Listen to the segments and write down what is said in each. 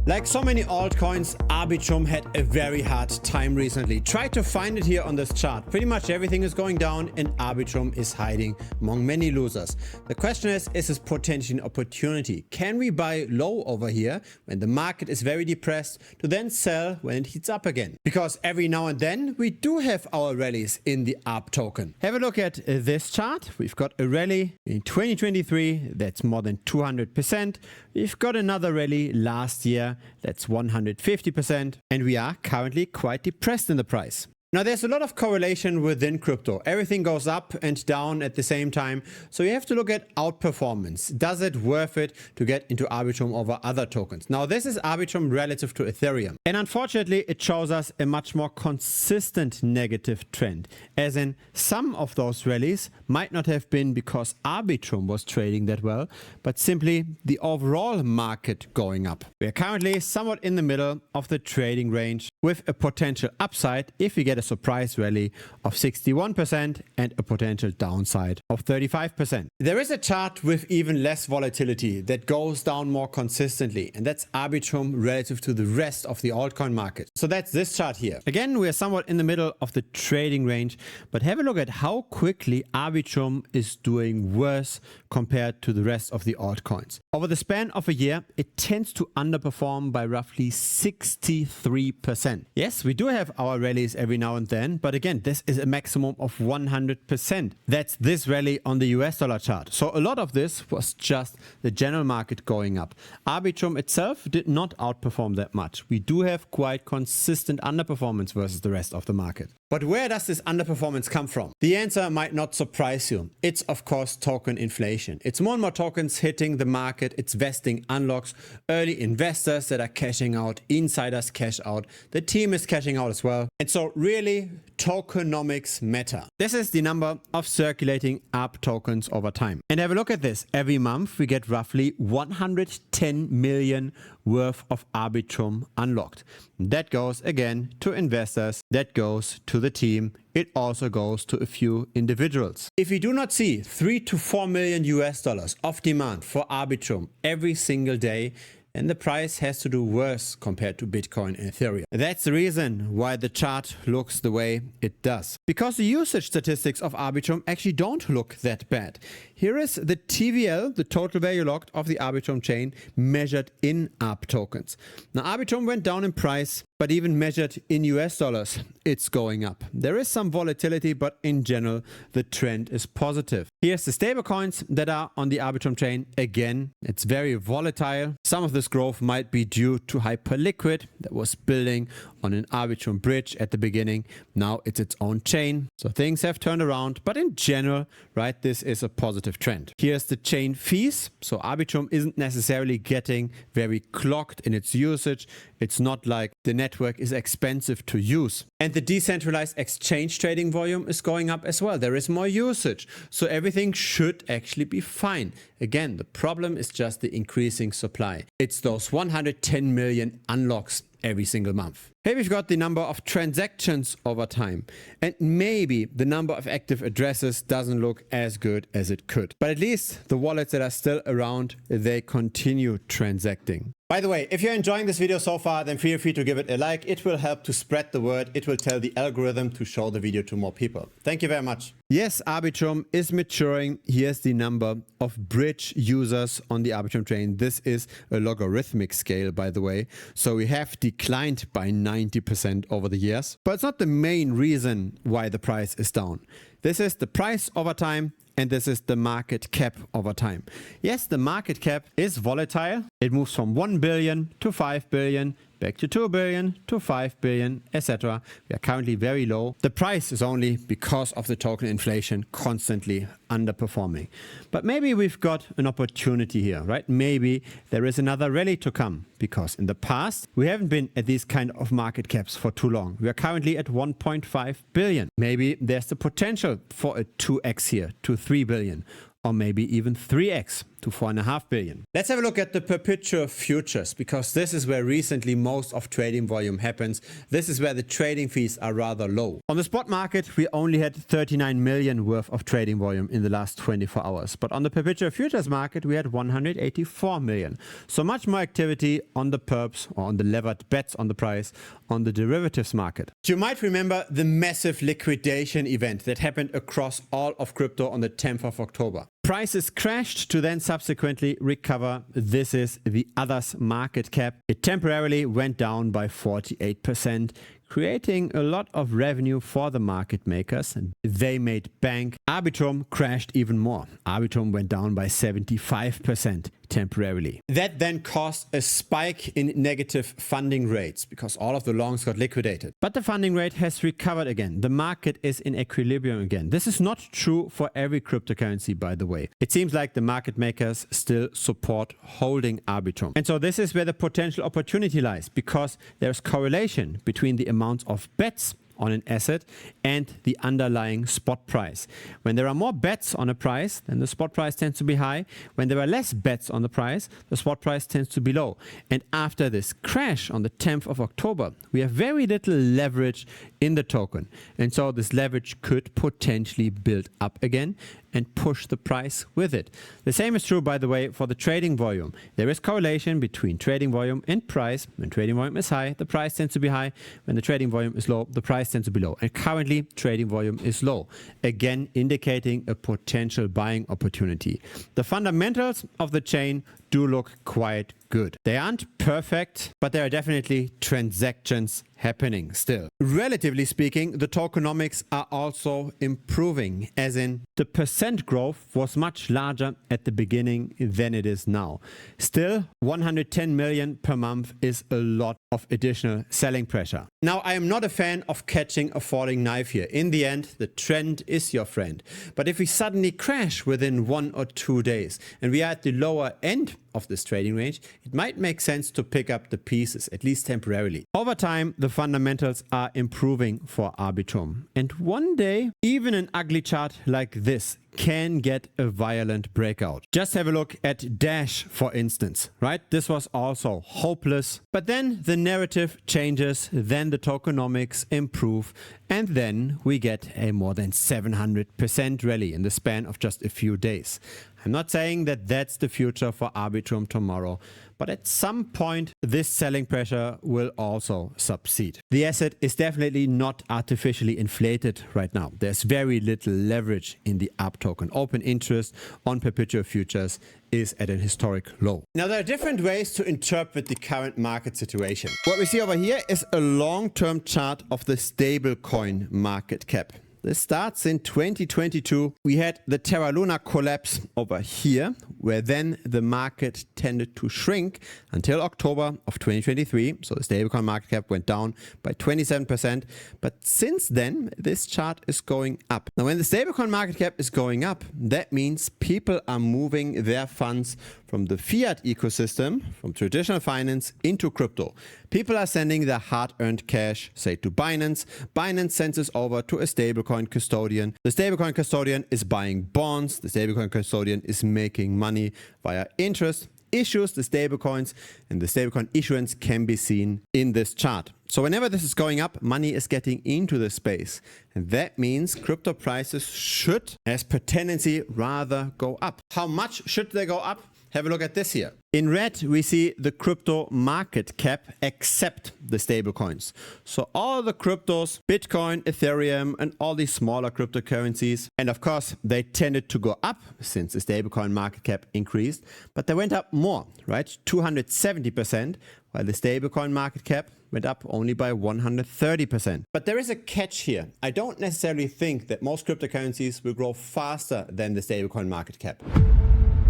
Like so many altcoins, Arbitrum had a very hard time recently. Try to find it here on this chart. Pretty much everything is going down and Arbitrum is hiding among many losers. The question is this potentially an opportunity? Can we buy low over here when the market is very depressed to then sell when it heats up again? Because every now and then we do have our rallies in the ARB token. Have a look at this chart. We've got a rally in 2023 that's more than 200%. We've got another rally last year that's 150%, and we are currently quite depressed in the price. Now there's a lot of correlation within crypto. Everything goes up and down at the same time. So you have to look at outperformance. Does it worth it to get into Arbitrum over other tokens? Now this is Arbitrum relative to Ethereum. And unfortunately it shows us a much more consistent negative trend. As in some of those rallies might not have been because Arbitrum was trading that well, but simply the overall market going up. We are currently somewhat in the middle of the trading range with a potential upside if we get a surprise rally of 61% and a potential downside of 35%. There is a chart with even less volatility that goes down more consistently, and that's Arbitrum relative to the rest of the altcoin market. So that's this chart here. Again, we are somewhat in the middle of the trading range, but have a look at how quickly Arbitrum is doing worse compared to the rest of the altcoins. Over the span of a year, it tends to underperform by roughly 63%. Yes, we do have our rallies every now and then, but again, this is a maximum of 100%. That's this rally on the US dollar chart. So a lot of this was just the general market going up. Arbitrum itself did not outperform that much. We do have quite consistent underperformance versus the rest of the market. But where does this underperformance come from? The answer might not surprise you. It's of course token inflation. It's more and more tokens hitting the market. It's vesting unlocks, early investors that are cashing out, insiders cash out, the team is cashing out as well. And so really tokenomics matter. This is the number of circulating ARB tokens over time. And have a look at this. Every month we get roughly 110 million worth of Arbitrum unlocked. That goes again to investors, that goes to the team, it also goes to a few individuals. If we do not see 3 to 4 million US dollars of demand for Arbitrum every single day, and the price has to do worse compared to Bitcoin and Ethereum. That's the reason why the chart looks the way it does. Because the usage statistics of Arbitrum actually don't look that bad. Here is the TVL, the total value locked of the Arbitrum chain, measured in ARB tokens. Now Arbitrum went down in price, but even measured in US dollars, it's going up. There is some volatility, but in general, the trend is positive. Here's the stablecoins that are on the Arbitrum chain. Again, it's very volatile. Some of this growth might be due to Hyperliquid that was building on an Arbitrum bridge at the beginning. Now it's its own chain. So things have turned around, but in general, right, this is a positive trend. Here's the chain fees. So Arbitrum isn't necessarily getting very clogged in its usage. It's not like the network is expensive to use. And the decentralized exchange trading volume is going up as well. There is more usage. So everything should actually be fine. Again, the problem is just the increasing supply. It's those 110 million unlocks every single month. Here we've got the number of transactions over time, and maybe the number of active addresses doesn't look as good as it could. But at least the wallets that are still around, they continue transacting. By the way, if you're enjoying this video so far, then feel free to give it a like. It will help to spread the word. It will tell the algorithm to show the video to more people. Thank you very much. Yes, Arbitrum is maturing. Here's the number of bridge users on the Arbitrum chain. This is a logarithmic scale, by the way. So we have declined by 90% over the years. But it's not the main reason why the price is down. This is the price over time, and this is the market cap over time. Yes, the market cap is volatile. It moves from 1 billion to 5 billion, back to 2 billion to 5 billion, etc. We are currently very low. The price is only because of the token inflation constantly underperforming. But maybe we've got an opportunity here, right? Maybe there is another rally to come, because in the past we haven't been at these kind of market caps for too long. We are currently at 1.5 billion. Maybe there's the potential for a 2x here to 3 billion, or maybe even 3x. to 4.5 billion. Let's have a look at the perpetual futures, because this is where recently most of trading volume happens. This is where the trading fees are rather low. On the spot market, we only had 39 million worth of trading volume in the last 24 hours. But on the perpetual futures market, we had 184 million. So much more activity on the perps or on the levered bets on the price on the derivatives market. You might remember the massive liquidation event that happened across all of crypto on the 10th of October. Prices crashed to then subsequently recover. This is the others market cap. It temporarily went down by 48%, creating a lot of revenue for the market makers. They made bank. Arbitrum crashed even more. Arbitrum went down by 75% temporarily. That then caused a spike in negative funding rates because all of the longs got liquidated. But the funding rate has recovered again. The market is in equilibrium again. This is not true for every cryptocurrency, by the way. It seems like the market makers still support holding Arbitrum. And so this is where the potential opportunity lies, because there's correlation between the amount of bets on an asset and the underlying spot price. When there are more bets on a price, then the spot price tends to be high. When there are less bets on the price, the spot price tends to be low. And after this crash on the 10th of October, we have very little leverage in the token. And so this leverage could potentially build up again and push the price with it. The same is true, by the way, for the trading volume. There is correlation between trading volume and price. When trading volume is high, the price tends to be high. When the trading volume is low, the price tends to be low. And currently, trading volume is low, again indicating a potential buying opportunity. The fundamentals of the chain do look quite good. They aren't perfect, but there are definitely transactions happening still. Relatively speaking, the tokenomics are also improving, as in the percent growth was much larger at the beginning than it is now. Still, 110 million per month is a lot of additional selling pressure. Now, I am not a fan of catching a falling knife here. In the end, the trend is your friend. But if we suddenly crash within 1 or 2 days and we are at the lower end of this trading range, it might make sense to pick up the pieces, at least temporarily. Over time, the fundamentals are improving for Arbitrum. And one day, even an ugly chart like this can get a violent breakout. Just have a look at Dash, for instance, right? This was also hopeless, but then the narrative changes, then the tokenomics improve, and then we get a more than 700% rally in the span of just a few days. I'm not saying that that's the future for Arbitrum tomorrow, but at some point this selling pressure will also subside. The asset is definitely not artificially inflated right now. There's very little leverage in the ARB token. Open interest on perpetual futures is at an historic low. Now, there are different ways to interpret the current market situation. What we see over here is a long-term chart of the stablecoin market cap. This starts in 2022. We had the Terra Luna collapse over here, where then the market tended to shrink until October of 2023. So the stablecoin market cap went down by 27%. But since then, this chart is going up. Now, when the stablecoin market cap is going up, that means people are moving their funds from the fiat ecosystem, from traditional finance, into crypto. People are sending their hard-earned cash, say, to Binance. Binance sends it over to a stablecoin custodian. The stablecoin custodian is buying bonds. The stablecoin custodian is making money via interest, issues the stablecoins, and the stablecoin issuance can be seen in this chart. So whenever this is going up, money is getting into the space. And that means crypto prices should, as per tendency, rather go up. How much should they go up? Have a look at this here. In red, we see the crypto market cap except the stablecoins. So all the cryptos, Bitcoin, Ethereum, and all these smaller cryptocurrencies. And of course, they tended to go up since the stablecoin market cap increased, but they went up more, right? 270%, while the stablecoin market cap went up only by 130%. But there is a catch here. I don't necessarily think that most cryptocurrencies will grow faster than the stablecoin market cap.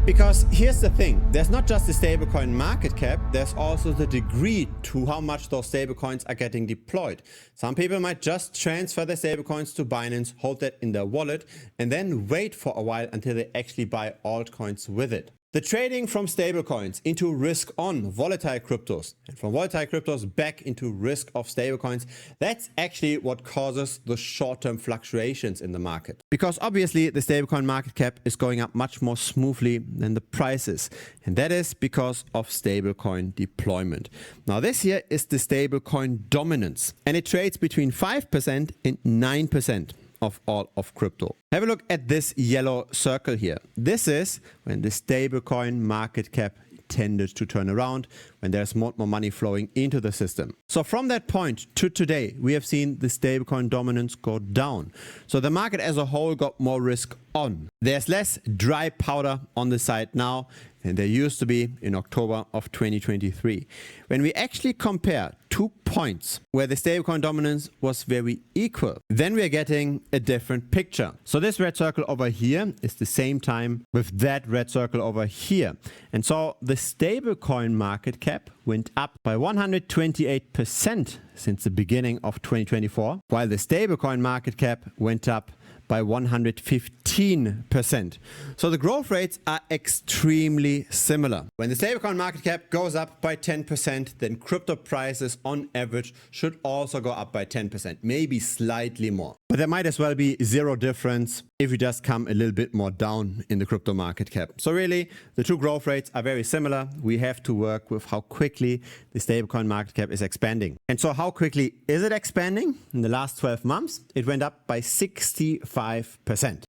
Because here's the thing, there's not just the stablecoin market cap, there's also the degree to how much those stablecoins are getting deployed. Some people might just transfer their stablecoins to Binance, hold that in their wallet, and then wait for a while until they actually buy altcoins with it. The trading from stablecoins into risk on volatile cryptos and from volatile cryptos back into risk of stablecoins, that's actually what causes the short-term fluctuations in the market. Because obviously the stablecoin market cap is going up much more smoothly than the prices. And that is because of stablecoin deployment. Now this here is the stablecoin dominance, and it trades between 5% and 9% of all of crypto. Have a look at this yellow circle here. This is when the stablecoin market cap tended to turn around, when there's more money flowing into the system. So from that point to today, we have seen the stablecoin dominance go down. So the market as a whole got more risk on. There's less dry powder on the side now than there used to be in October of 2023. When we actually compare 2 points where the stablecoin dominance was very equal, then we're getting a different picture. So this red circle over here is the same time with that red circle over here. And so the stablecoin market cap went up by 128% since the beginning of 2024, while the stablecoin market cap went up by 115%. So the growth rates are extremely similar. When the stablecoin market cap goes up by 10%, then crypto prices on average should also go up by 10%, maybe slightly more. But there might as well be zero difference if we just come a little bit more down in the crypto market cap. So really, the two growth rates are very similar. We have to work with how quickly the stablecoin market cap is expanding. And so how quickly is it expanding? In the last 12 months, it went up by 65%.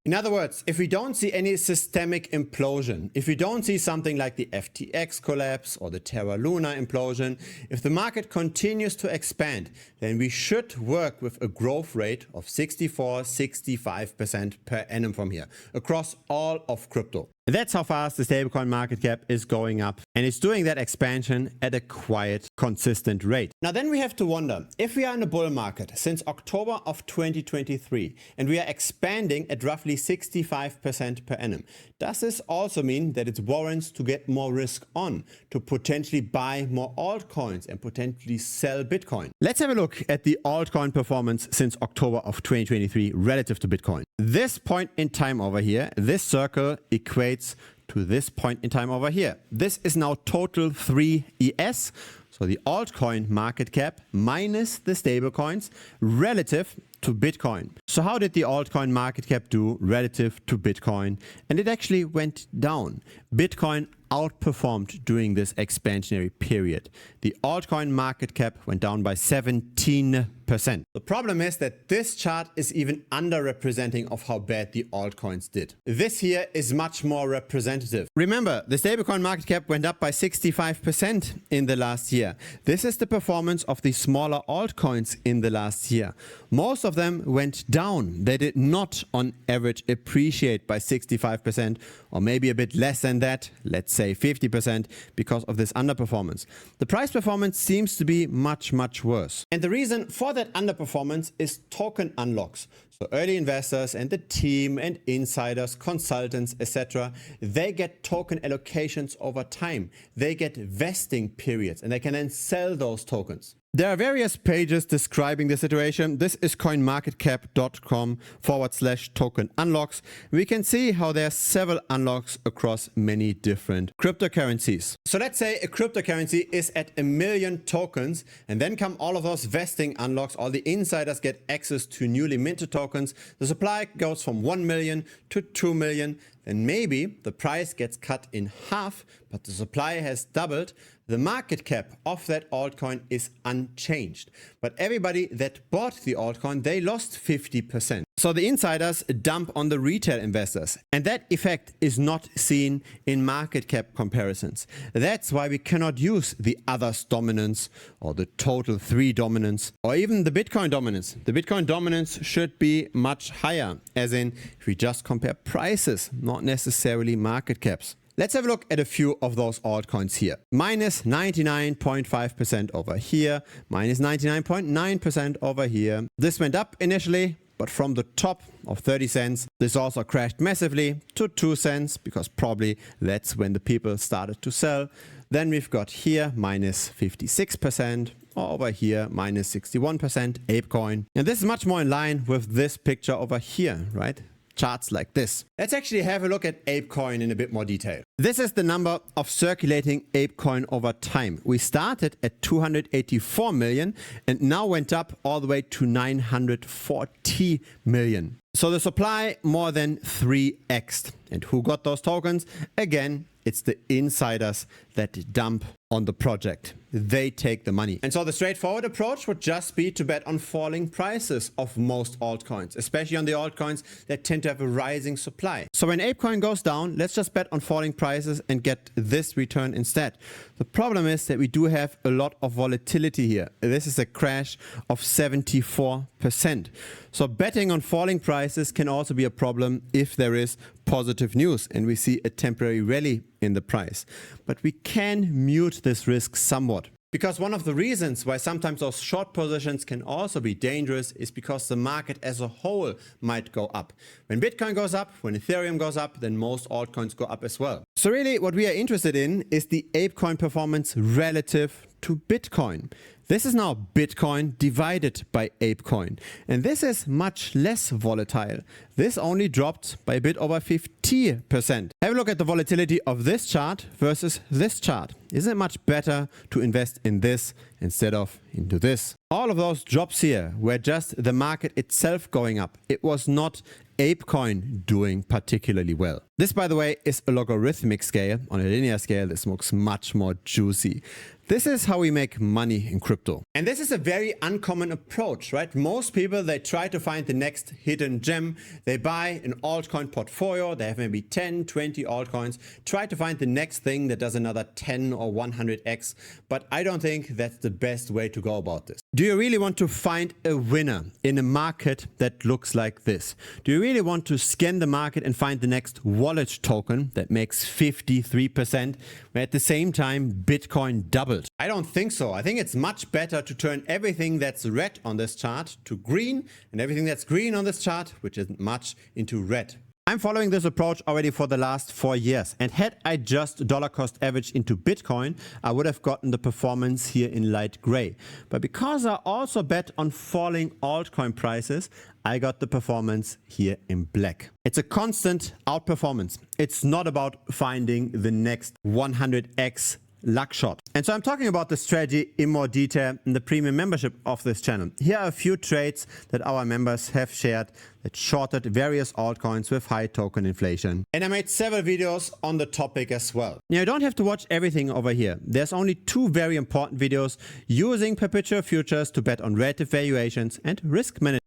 In other words, if we don't see any systemic implosion, if we don't see something like the FTX collapse or the Terra Luna implosion, if the market continues to expand, then we should work with a growth rate of 64-65% per annum from here across all of crypto. That's how fast the stablecoin market cap is going up, and it's doing that expansion at a quiet, consistent rate. Now then we have to wonder, if we are in a bull market since October of 2023 and we are expanding at roughly 65% per annum, does this also mean that it warrants to get more risk on, to potentially buy more altcoins and potentially sell Bitcoin? Let's have a look at the altcoin performance since October of 2023 relative to Bitcoin. This point in time over here, this circle equates to this point in time over here. This is now total 3 ES, so the altcoin market cap minus the stablecoins relative to Bitcoin. So how did the altcoin market cap do relative to Bitcoin? And it actually went down. Bitcoin outperformed during this expansionary period. The altcoin market cap went down by 17%. The problem is that this chart is even underrepresenting of how bad the altcoins did. This here is much more representative. Remember, the stablecoin market cap went up by 65% in the last year. This is the performance of the smaller altcoins in the last year. Most of them went down. They did not on average appreciate by 65% or maybe a bit less than that, let's say 50%, because of this underperformance. The price performance seems to be much, much worse. And the reason for that underperformance is token unlocks. So early investors and the team and insiders, consultants, etc., they get token allocations over time. They get vesting periods and they can then sell those tokens. There are various pages describing the situation. This is coinmarketcap.com/token unlocks. We can see how there are several unlocks across many different cryptocurrencies. So let's say a cryptocurrency is at 1 million tokens, and then come all of those vesting unlocks. All the insiders get access to newly minted tokens. The supply goes from 1 million to 2 million. Then maybe the price gets cut in half, but the supply has doubled. The market cap of that altcoin is unchanged. But everybody that bought the altcoin, they lost 50%. So the insiders dump on the retail investors. And that effect is not seen in market cap comparisons. That's why we cannot use the others dominance or the total 3 dominance or even the Bitcoin dominance. The Bitcoin dominance should be much higher, as in if we just compare prices, not necessarily market caps. Let's have a look at a few of those altcoins here. Minus 99.5% over here, minus 99.9% over here. This went up initially, but from the top of 30 cents, this also crashed massively to 2 cents, because probably that's when the people started to sell. Then we've got here minus 56%, or over here minus 61%, ApeCoin. And this is much more in line with this picture over here, right? charts like this. Let's actually have a look at ApeCoin in a bit more detail. This is the number of circulating ApeCoin over time. We started at 284 million and now went up all the way to 940 million. So the supply more than 3x'd. And who got those tokens? Again, it's the insiders that dump on the project. They take the money. And so the straightforward approach would just be to bet on falling prices of most altcoins, especially on the altcoins that tend to have a rising supply. So when ApeCoin goes down, let's just bet on falling prices and get this return instead. The problem is that we do have a lot of volatility here. This is a crash of 74%. So betting on falling prices can also be a problem if there is positive news and we see a temporary rally in the price. But we can mute this risk somewhat. Because one of the reasons why sometimes those short positions can also be dangerous is because the market as a whole might go up. When Bitcoin goes up, when Ethereum goes up, then most altcoins go up as well. So really what we are interested in is the ApeCoin performance relative to Bitcoin. This is now Bitcoin divided by ApeCoin. And this is much less volatile. This only dropped by a bit over 50%. Have a look at the volatility of this chart versus this chart. Isn't it much better to invest in this instead of into this? All of those drops here were just the market itself going up. It was not ApeCoin doing particularly well. This, by the way, is a logarithmic scale. On a linear scale, this looks much more juicy. This is how we make money in crypto. And this is a very uncommon approach, right? Most people, they try to find the next hidden gem. They buy an altcoin portfolio. They have maybe 10, 20 altcoins. Try to find the next thing that does another 10 or 100x. But I don't think that's the best way to go about this. Do you really want to find a winner in a market that looks like this? Do you really want to scan the market and find the next wallet token that makes 53%, where at the same time Bitcoin doubled? I don't think so. I think it's much better to turn everything that's red on this chart to green and everything that's green on this chart, which isn't much, into red. I'm following this approach already for the last 4 years, and had I just dollar cost averaged into Bitcoin, I would have gotten the performance here in light gray. But because I also bet on falling altcoin prices, I got the performance here in black. It's a constant outperformance. It's not about finding the next 100x luck shot. And so I'm talking about the strategy in more detail in the premium membership of this channel. Here are a few trades that our members have shared that shorted various altcoins with high token inflation. And I made several videos on the topic as well. Now you don't have to watch everything over here. There's only 2 very important videos using perpetual futures to bet on relative valuations and risk management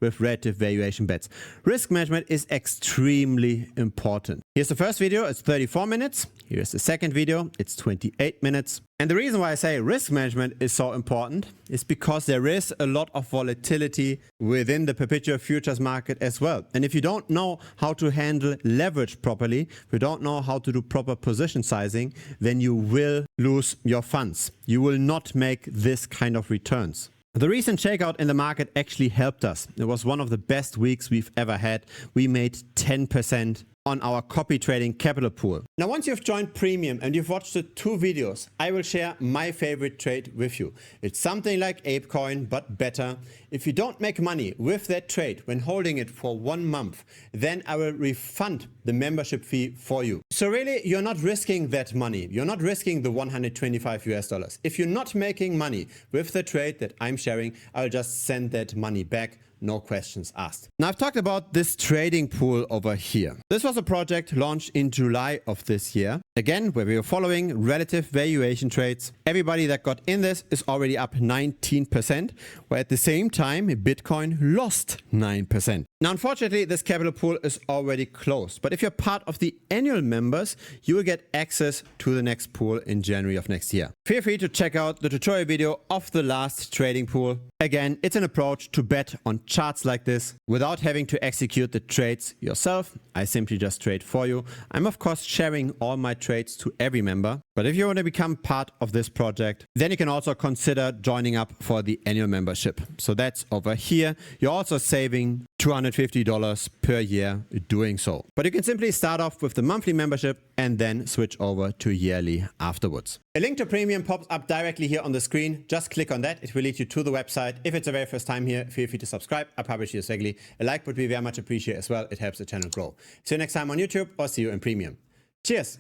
with relative valuation bets. Risk management is extremely important. Here's the first video, it's 34 minutes. Here's the second video, it's 28 minutes. And the reason why I say risk management is so important is because there is a lot of volatility within the perpetual futures market as well. And if you don't know how to handle leverage properly, if you don't know how to do proper position sizing, then you will lose your funds. You will not make this kind of returns. The recent shakeout in the market actually helped us. It was one of the best weeks we've ever had. We made 10% on our copy trading capital pool. Now, once you've joined Premium and you've watched the 2 videos, I will share my favorite trade with you. It's something like ApeCoin, but better. If you don't make money with that trade when holding it for 1 month, then I will refund the membership fee for you. So really, you're not risking that money. You're not risking the 125 US dollars. If you're not making money with the trade that I'm sharing, I'll just send that money back. No questions asked. Now I've talked about this trading pool over here. This was a project launched in July of this year. Again, where we were following relative valuation trades. Everybody that got in this is already up 19%, where at the same time Bitcoin lost 9%. Now unfortunately this capital pool is already closed, but if you're part of the annual members, you will get access to the next pool in January of next year. Feel free to check out the tutorial video of the last trading pool. Again, it's an approach to bet on charts like this without having to execute the trades yourself. I simply just trade for you. I'm of course sharing all my trades to every member, But if you want to become part of this project, then you can also consider joining up for the annual membership. So that's over here. You're also saving $250 per year doing so. But you can simply start off with the monthly membership and then switch over to yearly afterwards. A link to premium pops up directly here on the screen. Just click on that. It will lead you to the website. If it's the very first time here, feel free to subscribe. I publish here regularly. A like would be very much appreciated as well. It helps the channel grow. See you next time on YouTube or see you in premium. Cheers.